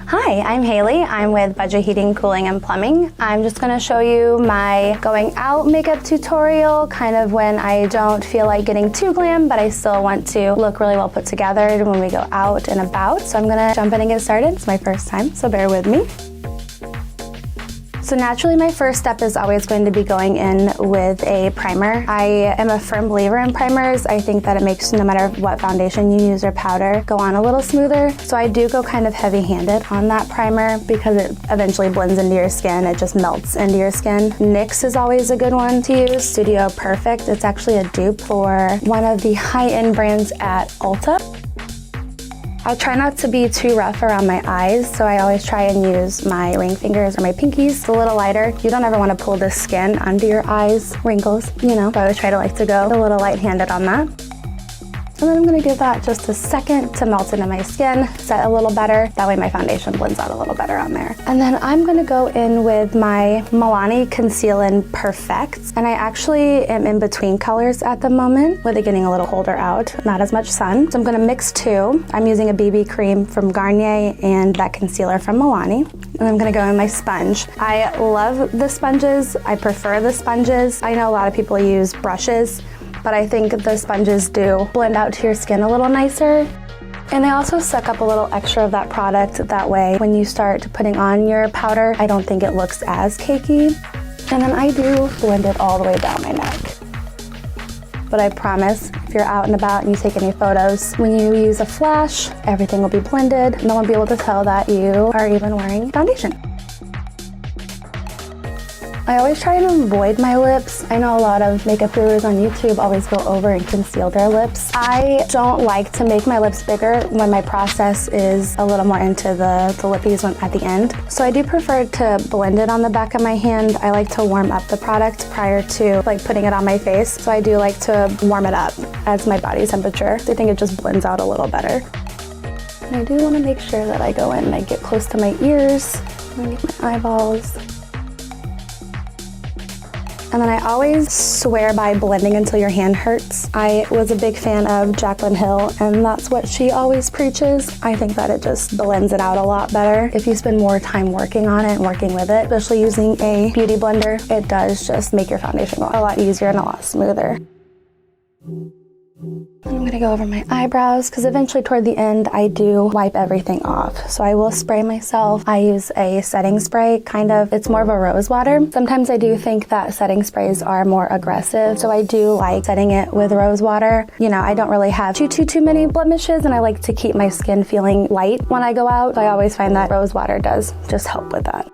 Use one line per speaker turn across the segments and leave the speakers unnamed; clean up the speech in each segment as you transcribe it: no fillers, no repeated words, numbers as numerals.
Hi, I'm Haley. I'm with Budget Heating, Cooling, and Plumbing. I'm just going to show you my going out makeup tutorial, kind of when I don't feel like getting too glam, but I still want to look really well put together when we go out and about. So I'm going to jump in and get started. It's my first time, so bear with me. So naturally, my first step is always going to be going in with a primer. I am a firm believer in primers. I think that it makes no matter what foundation you use or powder go on a little smoother. So I do go kind of heavy-handed on that primer because it eventually blends into your skin. It just melts into your skin. NYX is always a good one to use. Studio Perfect. It's actually a dupe for one of the high-end brands at Ulta. I try not to be too rough around my eyes, so I always try and use my ring fingers or my pinkies. It's a little lighter. You don't ever want to pull the skin under your eyes, wrinkles, you know. So I always try to go a little light-handed on that. And then I'm going to give that just a second to melt into my skin, set a little better. That way my foundation blends out a little better on there. And then I'm going to go in with my Milani Conceal in Perfect. And I actually am in between colors at the moment, with it getting a little colder out, not as much sun. So I'm going to mix two. I'm using a BB cream from Garnier and that concealer from Milani. And I'm going to go in my sponge. I love the sponges. I prefer the sponges. I know a lot of people use brushes, but I think the sponges do blend out to your skin a little nicer. And they also suck up a little extra of that product. That way, when you start putting on your powder, I don't think it looks as cakey. And then I do blend it all the way down my neck. But I promise, if you're out and about and you take any photos, when you use a flash, everything will be blended. No one will be able to tell that you are even wearing foundation. I always try and avoid my lips. I know a lot of makeup gurus on YouTube always go over and conceal their lips. I don't like to make my lips bigger when my process is a little more into the lippies at the end. So I do prefer to blend it on the back of my hand. I like to warm up the product prior to putting it on my face. So I do like to warm it up as my body temperature. I think it just blends out a little better. And I do want to make sure that I go in and I get close to my ears and get my eyeballs. And then I always swear by blending until your hand hurts. I was a big fan of Jaclyn Hill, and that's what she always preaches. I think that it just blends it out a lot better. If you spend more time working on it and working with it, especially using a beauty blender, it does just make your foundation go a lot easier and a lot smoother. I'm gonna go over my eyebrows because eventually toward the end I do wipe everything off. So I will spray myself. I use a setting spray, it's more of a rose water. Sometimes I do think that setting sprays are more aggressive, so I do like setting it with rose water. You know, I don't really have too many blemishes, and I like to keep my skin feeling light when I go out. So I always find that rose water does just help with that.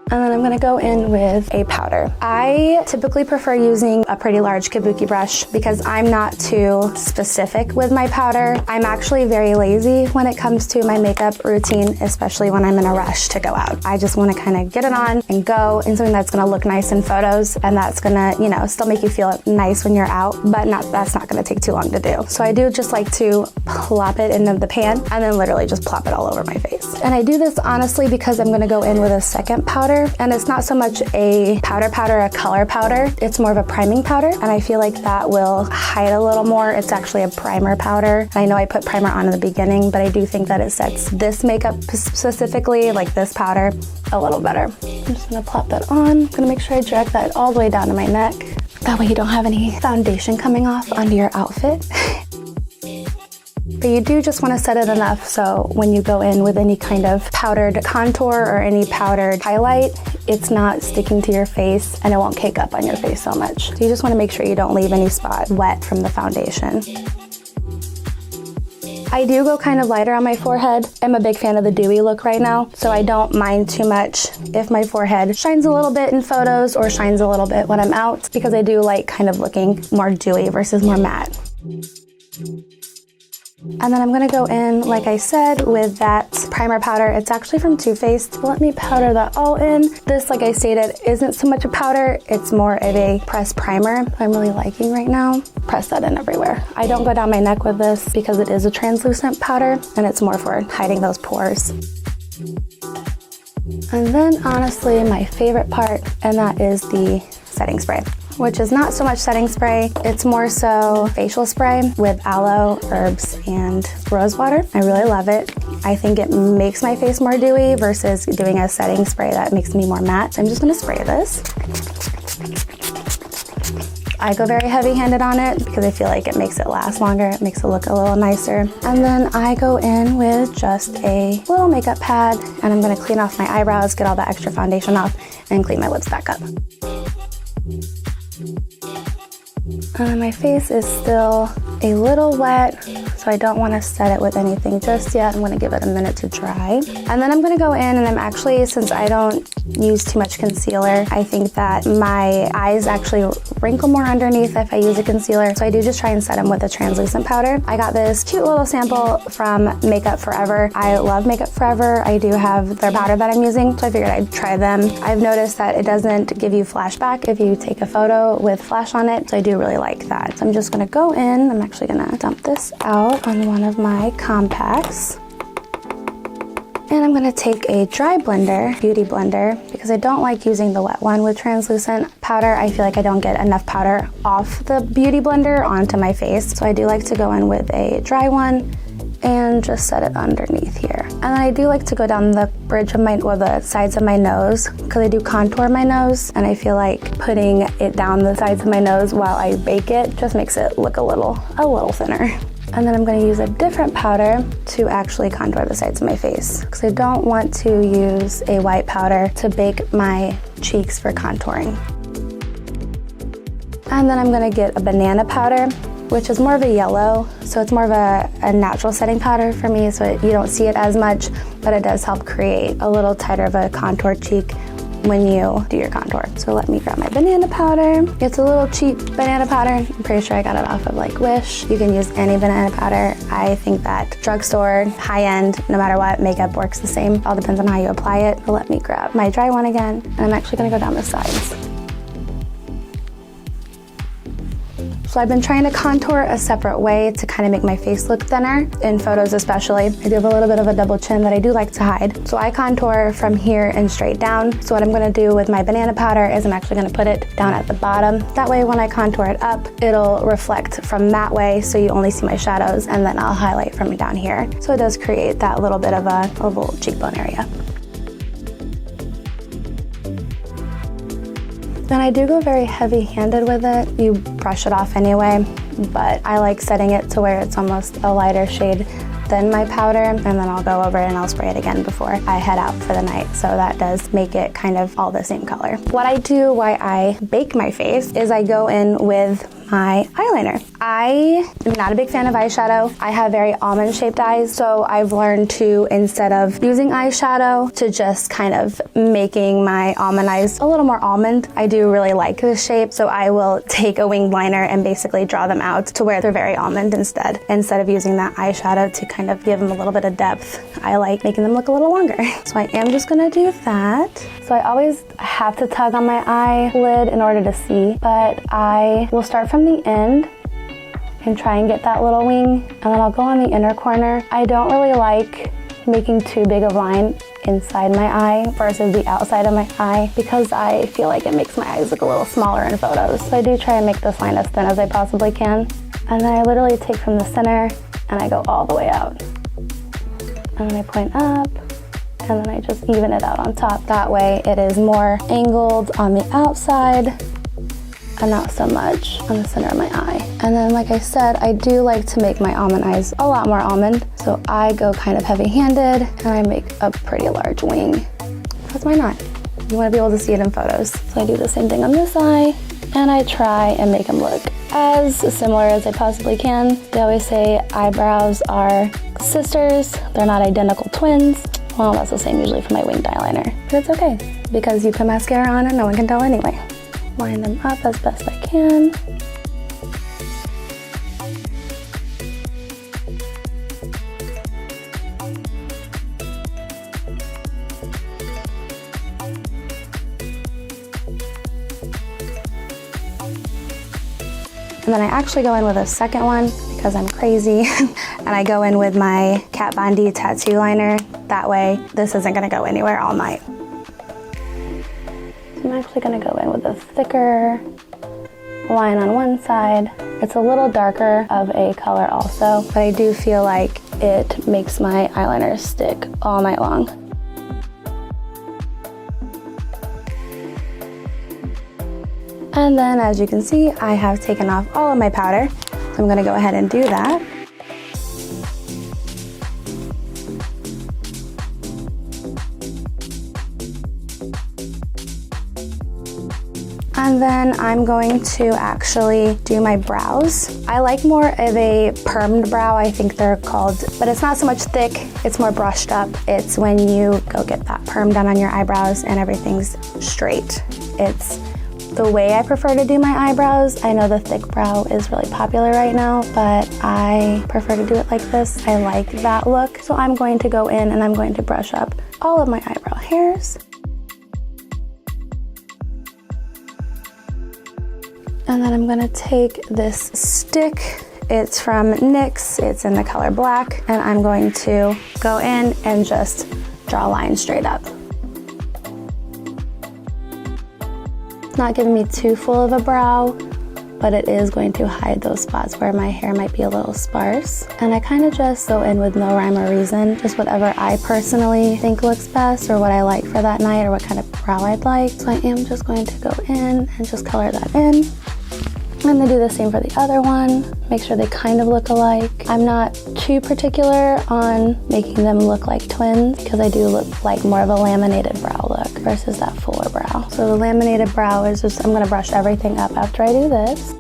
And then I'm gonna go in with a powder. I typically prefer using a pretty large kabuki brush because I'm not too specific with my powder. I'm actually very lazy when it comes to my makeup routine, especially when I'm in a rush to go out. I just wanna kind of get it on and go in something that's gonna look nice in photos, and that's gonna, still make you feel nice when you're out, but that's not gonna take too long to do. So I do just like to plop it into the pan and then literally just plop it all over my face. And I do this honestly because I'm gonna go in with a second powder. And it's not so much a powder, a color powder. It's more of a priming powder. And I feel like that will hide a little more. It's actually a primer powder. And I know I put primer on in the beginning, but I do think that it sets this makeup specifically, like this powder, a little better. I'm just gonna plop that on. I'm gonna make sure I drag that all the way down to my neck. That way you don't have any foundation coming off onto your outfit. But you do just want to set it enough so when you go in with any kind of powdered contour or any powdered highlight, it's not sticking to your face and it won't cake up on your face so much. So you just want to make sure you don't leave any spot wet from the foundation. I do go kind of lighter on my forehead. I'm a big fan of the dewy look right now, so I don't mind too much if my forehead shines a little bit in photos or shines a little bit when I'm out, because I do like kind of looking more dewy versus more matte. And then I'm gonna go in, like I said, with that primer powder. It's actually from Too Faced. Let me powder that all in. This, like I stated, isn't so much a powder. It's more of a pressed primer I'm really liking right now. Press that in everywhere. I don't go down my neck with this because it is a translucent powder and it's more for hiding those pores. And then honestly, my favorite part, and that is the setting spray, which is not so much setting spray, it's more so facial spray with aloe, herbs, and rose water. I really love it. I think it makes my face more dewy versus doing a setting spray that makes me more matte. So I'm just gonna spray this. I go very heavy-handed on it because I feel like it makes it last longer. It makes it look a little nicer. And then I go in with just a little makeup pad, and I'm gonna clean off my eyebrows, get all the extra foundation off, and clean my lips back up. And then my face is still a little wet, so I don't want to set it with anything just yet. I'm going to give it a minute to dry. And then I'm going to go in, and I'm actually, since I don't use too much concealer, I think that my eyes actually wrinkle more underneath if I use a concealer. So I do just try and set them with a translucent powder. I got this cute little sample from Makeup Forever. I love Makeup Forever. I do have their powder that I'm using, so I figured I'd try them. I've noticed that it doesn't give you flashback if you take a photo with flash on it, so I do really like that. So I'm just gonna go in, I'm actually gonna dump this out on one of my compacts. And I'm gonna take a dry blender, beauty blender, because I don't like using the wet one with translucent powder. I feel like I don't get enough powder off the beauty blender onto my face. So I do like to go in with a dry one and just set it underneath here. And then I do like to go down the bridge of my, or the sides of my nose, because I do contour my nose, and I feel like putting it down the sides of my nose while I bake it just makes it look a little thinner. And then I'm going to use a different powder to actually contour the sides of my face, because I don't want to use a white powder to bake my cheeks for contouring. And then I'm going to get a banana powder, which is more of a yellow, so it's more of a natural setting powder for me, so you don't see it as much, but it does help create a little tighter of a contour cheek when you do your contour. So let me grab my banana powder. It's a little cheap banana powder. I'm pretty sure I got it off of like Wish. You can use any banana powder. I think that drugstore, high-end, no matter what, makeup works the same. All depends on how you apply it. But let me grab my dry one again, and I'm actually gonna go down the sides. So I've been trying to contour a separate way to kind of make my face look thinner, in photos especially. I do have a little bit of a double chin that I do like to hide. So I contour from here and straight down. So what I'm gonna do with my banana powder is I'm actually gonna put it down at the bottom. That way when I contour it up, it'll reflect from that way, so you only see my shadows, and then I'll highlight from down here. So it does create that little bit of a little cheekbone area. Then I do go very heavy-handed with it. You brush it off anyway, but I like setting it to where it's almost a lighter shade than my powder, and then I'll go over and I'll spray it again before I head out for the night. So that does make it kind of all the same color. What I do while I bake my face is I go in with my eyeliner. I am not a big fan of eyeshadow. I have very almond shaped eyes, so I've learned to, instead of using eyeshadow, to just kind of making my almond eyes a little more almond. I do really like this shape, so I will take a winged liner and basically draw them out to where they're very almond instead of using that eyeshadow to kind of give them a little bit of depth. I like making them look a little longer. So I am just gonna do that. So I always have to tug on my eyelid in order to see, but I will start from the end and try and get that little wing, and then I'll go on the inner corner. I don't really like making too big of a line inside my eye versus the outside of my eye, because I feel like it makes my eyes look a little smaller in photos. So I do try and make this line as thin as I possibly can. And then I literally take from the center and I go all the way out. And then I point up, and then I just even it out on top. That way it is more angled on the outside and not so much on the center of my eye. And then, like I said, I do like to make my almond eyes a lot more almond. So I go kind of heavy-handed and I make a pretty large wing. Because why not? You want to be able to see it in photos. So I do the same thing on this eye, and I try and make them look as similar as I possibly can. They always say eyebrows are sisters, they're not identical twins. Well, that's the same usually for my winged eyeliner. But it's okay, because you put mascara on and no one can tell anyway. Line them up as best I can. And then I actually go in with a second one because I'm crazy. And I go in with my Kat Von D tattoo liner. That way, this isn't gonna go anywhere all night. I'm actually gonna go in with a thicker line on one side. It's a little darker of a color also, but I do feel like it makes my eyeliner stick all night long. And then as you can see, I have taken off all of my powder. So I'm gonna go ahead and do that. And then I'm going to actually do my brows. I like more of a permed brow, I think they're called, but it's not so much thick, it's more brushed up. It's when you go get that perm done on your eyebrows and everything's straight. It's the way I prefer to do my eyebrows. I know the thick brow is really popular right now, but I prefer to do it like this. I like that look. So I'm going to go in and I'm going to brush up all of my eyebrow hairs. And then I'm gonna take this stick. It's from NYX, it's in the color black, and I'm going to go in and just draw a line straight up. It's not giving me too full of a brow, but it is going to hide those spots where my hair might be a little sparse. And I kind of just go in with no rhyme or reason, just whatever I personally think looks best or what I like for that night or what kind of brow I'd like. So I am just going to go in and just color that in. I'm gonna do the same for the other one, make sure they kind of look alike. I'm not too particular on making them look like twins because I do look like more of a laminated brow look versus that fuller brow. So the laminated brow is just, I'm gonna brush everything up after I do this.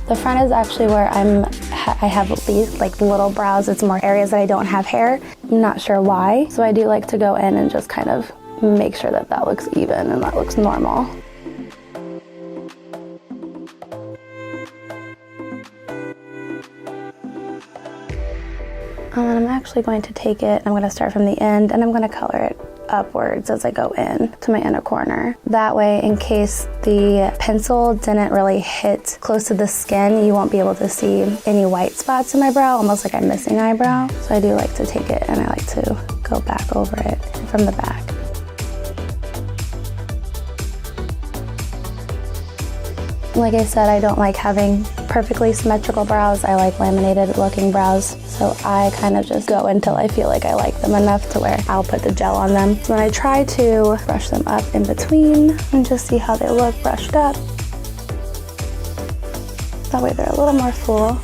The front is actually where I have these like little brows. It's more areas that I don't have hair. I'm not sure why. So I do like to go in and just kind of make sure that that looks even and that looks normal. And I'm actually going to take it, I'm going to start from the end and I'm going to color it upwards as I go in to my inner corner. That way, in case the pencil didn't really hit close to the skin, you won't be able to see any white spots in my brow, almost like I'm missing eyebrow. So I do like to take it and I like to go back over it from the back. Like I said, I don't like having perfectly symmetrical brows. I like laminated looking brows. So I kind of just go until I feel like I like them enough to where I'll put the gel on them. So then I try to brush them up in between and just see how they look brushed up. That way they're a little more full.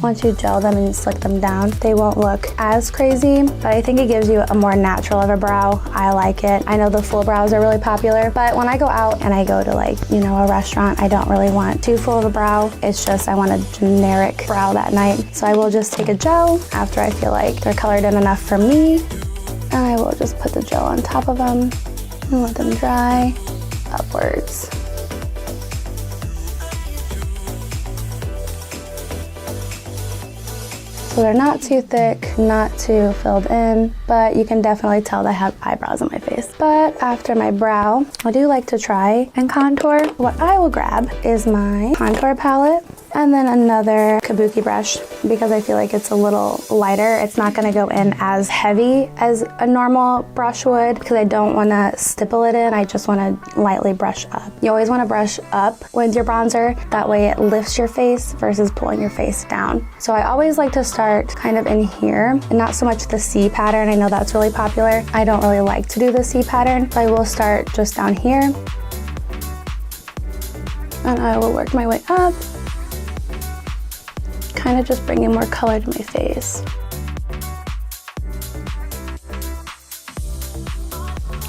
Once you gel them and you slick them down, they won't look as crazy, but I think it gives you a more natural of a brow. I like it. I know the full brows are really popular, but when I go out and I go to like, you know, a restaurant, I don't really want too full of a brow. It's just I want a generic brow that night. So I will just take a gel after I feel like they're colored in enough for me, and I will just put the gel on top of them and let them dry upwards. So they're not too thick, not too filled in, but you can definitely tell that I have eyebrows on my face. But after my brow, I do like to try and contour. What I will grab is my contour palette and then another kabuki brush because I feel like it's a little lighter. It's not gonna go in as heavy as a normal brush would because I don't wanna stipple it in. I just wanna lightly brush up. You always wanna brush up with your bronzer. That way it lifts your face versus pulling your face down. So I always like to start kind of in here and not so much the C pattern. I know that's really popular. I don't really like to do the C pattern, so I will start just down here and I will work my way up, kind of just bringing more color to my face.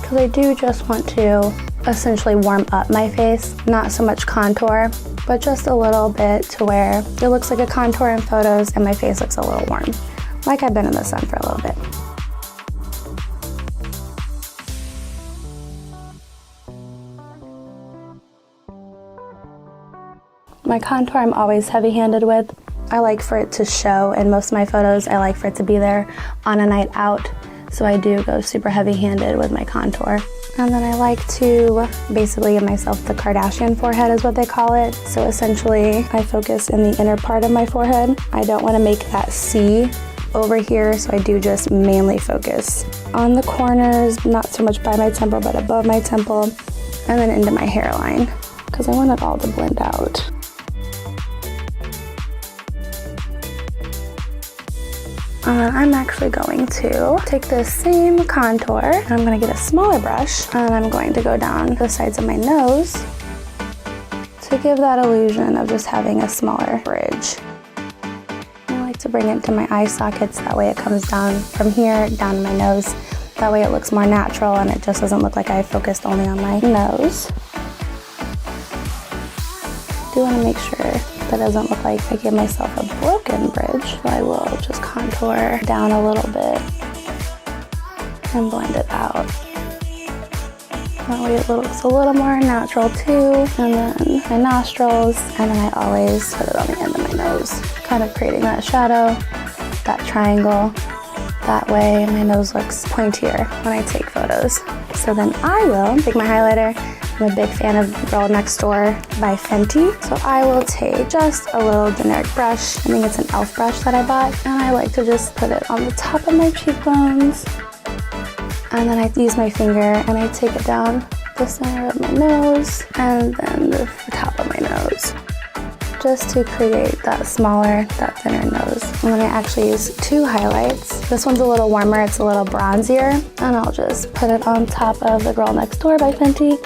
Because I do just want to essentially warm up my face, not so much contour, but just a little bit to where it looks like a contour in photos and my face looks a little warm, like I've been in the sun for a little bit. My contour I'm always heavy-handed with. I like for it to show in most of my photos. I like for it to be there on a night out. So I do go super heavy-handed with my contour. And then I like to basically give myself the Kardashian forehead is what they call it. So essentially I focus in the inner part of my forehead. I don't want to make that C over here, so I do just mainly focus on the corners, not so much by my temple, but above my temple, and then into my hairline, because I want it all to blend out. I'm actually going to take this same contour, and I'm going to get a smaller brush, and I'm going to go down the sides of my nose to give that illusion of just having a smaller bridge. I like to bring it to my eye sockets, that way it comes down from here, down to my nose. That way it looks more natural and it just doesn't look like I focused only on my nose. I do want to make sure that doesn't look like I gave myself a broken bridge, so I will just contour down a little bit and blend it out. That way it looks a little more natural too. And then my nostrils, and then I always put it on the end of my nose, kind of creating that shadow, that triangle. That way my nose looks pointier when I take photos. So then I will take my highlighter. I'm a big fan of Girl Next Door by Fenty. So I will take just a little generic brush. I think it's an e.l.f. brush that I bought. And I like to just put it on the top of my cheekbones. And then I use my finger and I take it down the center of my nose and then the top of my nose, just to create that smaller, that thinner nose. And then I actually use two highlights. This one's a little warmer, it's a little bronzier, and I'll just put it on top of the Girl Next Door by Fenty,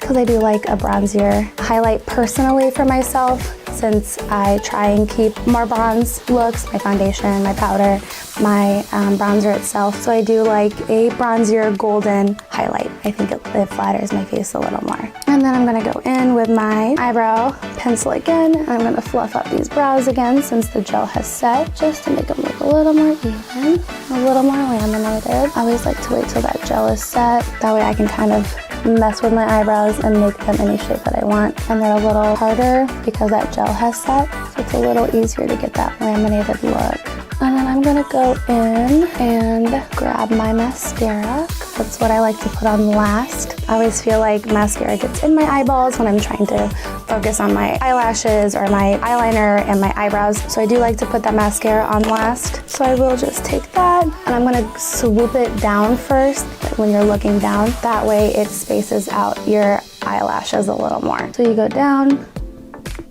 because I do like a bronzier highlight personally for myself, since I try and keep more bronze looks, my foundation, my powder, my bronzer itself. So I do like a bronzier golden highlight. I think it flatters my face a little more. And then I'm gonna go in with my eyebrow pencil again, and I'm gonna fluff up these brows again since the gel has set, just to make them look a little more even, a little more laminated. I always like to wait till that gel is set. That way I can kind of mess with my eyebrows and make them any shape that I want. And they're a little harder because that gel has set, so it's a little easier to get that laminated look. And then I'm gonna go in and grab my mascara. That's what I like to put on last. I always feel like mascara gets in my eyeballs when I'm trying to focus on my eyelashes or my eyeliner and my eyebrows. So I do like to put that mascara on last. So I will just take that and I'm gonna swoop it down first, like when you're looking down. That way it spaces out your eyelashes a little more. So you go down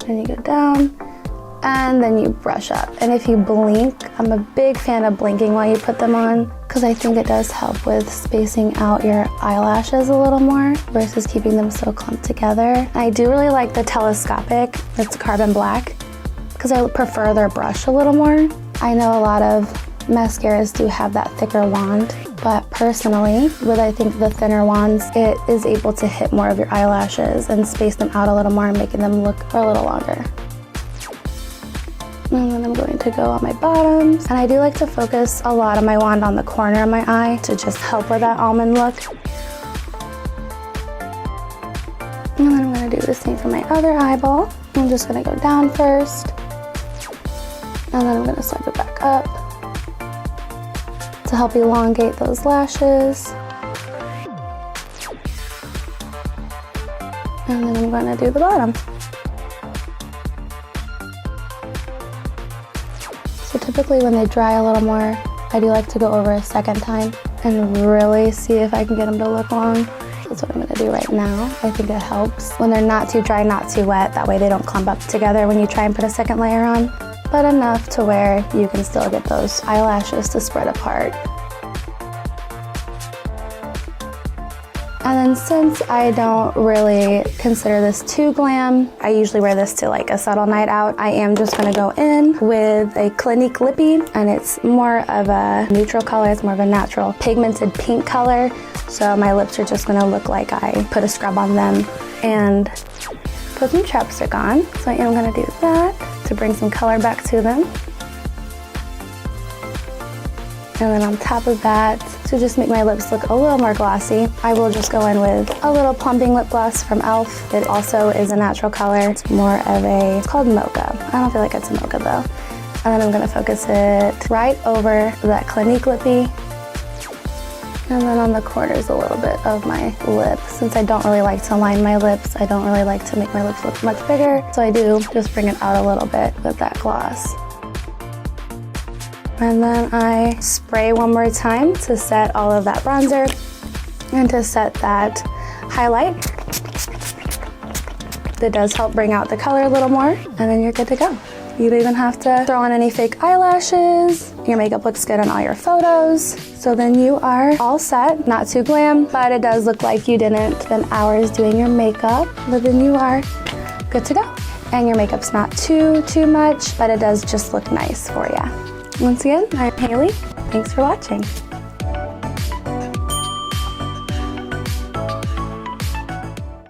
and you go down, and then you brush up. And if you blink, I'm a big fan of blinking while you put them on, because I think it does help with spacing out your eyelashes a little more versus keeping them so clumped together. I do really like the telescopic, it's carbon black, because I prefer their brush a little more. I know a lot of mascaras do have that thicker wand, but personally, with I think the thinner wands, it is able to hit more of your eyelashes and space them out a little more, making them look a little longer. And then I'm going to go on my bottoms. And I do like to focus a lot of my wand on the corner of my eye to just help with that almond look. And then I'm gonna do the same for my other eyeball. I'm just gonna go down first. And then I'm gonna swipe it back up to help elongate those lashes. And then I'm gonna do the bottom. So typically when they dry a little more, I do like to go over a second time and really see if I can get them to look long. That's what I'm gonna do right now. I think it helps when they're not too dry, not too wet. That way they don't clump up together when you try and put a second layer on, but enough to where you can still get those eyelashes to spread apart. And then since I don't really consider this too glam, I usually wear this to like a subtle night out, I am just gonna go in with a Clinique Lippy, and it's more of a neutral color, it's more of a natural pigmented pink color. So my lips are just gonna look like I put a scrub on them and put some chapstick on. So I am gonna do that to bring some color back to them. And then on top of that, to just make my lips look a little more glossy, I will just go in with a little plumping lip gloss from e.l.f. It also is a natural color. It's more of a, it's called Mocha. I don't feel like it's a mocha though. And then I'm gonna focus it right over that Clinique Lippy. And then on the corners a little bit of my lip. Since I don't really like to line my lips, I don't really like to make my lips look much bigger. So I do just bring it out a little bit with that gloss. And then I spray one more time to set all of that bronzer and to set that highlight. That does help bring out the color a little more, and then you're good to go. You don't even have to throw on any fake eyelashes. Your makeup looks good on all your photos. So then you are all set. Not too glam, but it does look like you didn't spend hours doing your makeup. But then you are good to go. And your makeup's not too much, but it does just look nice for you. Once again, I'm Haley. Thanks for watching.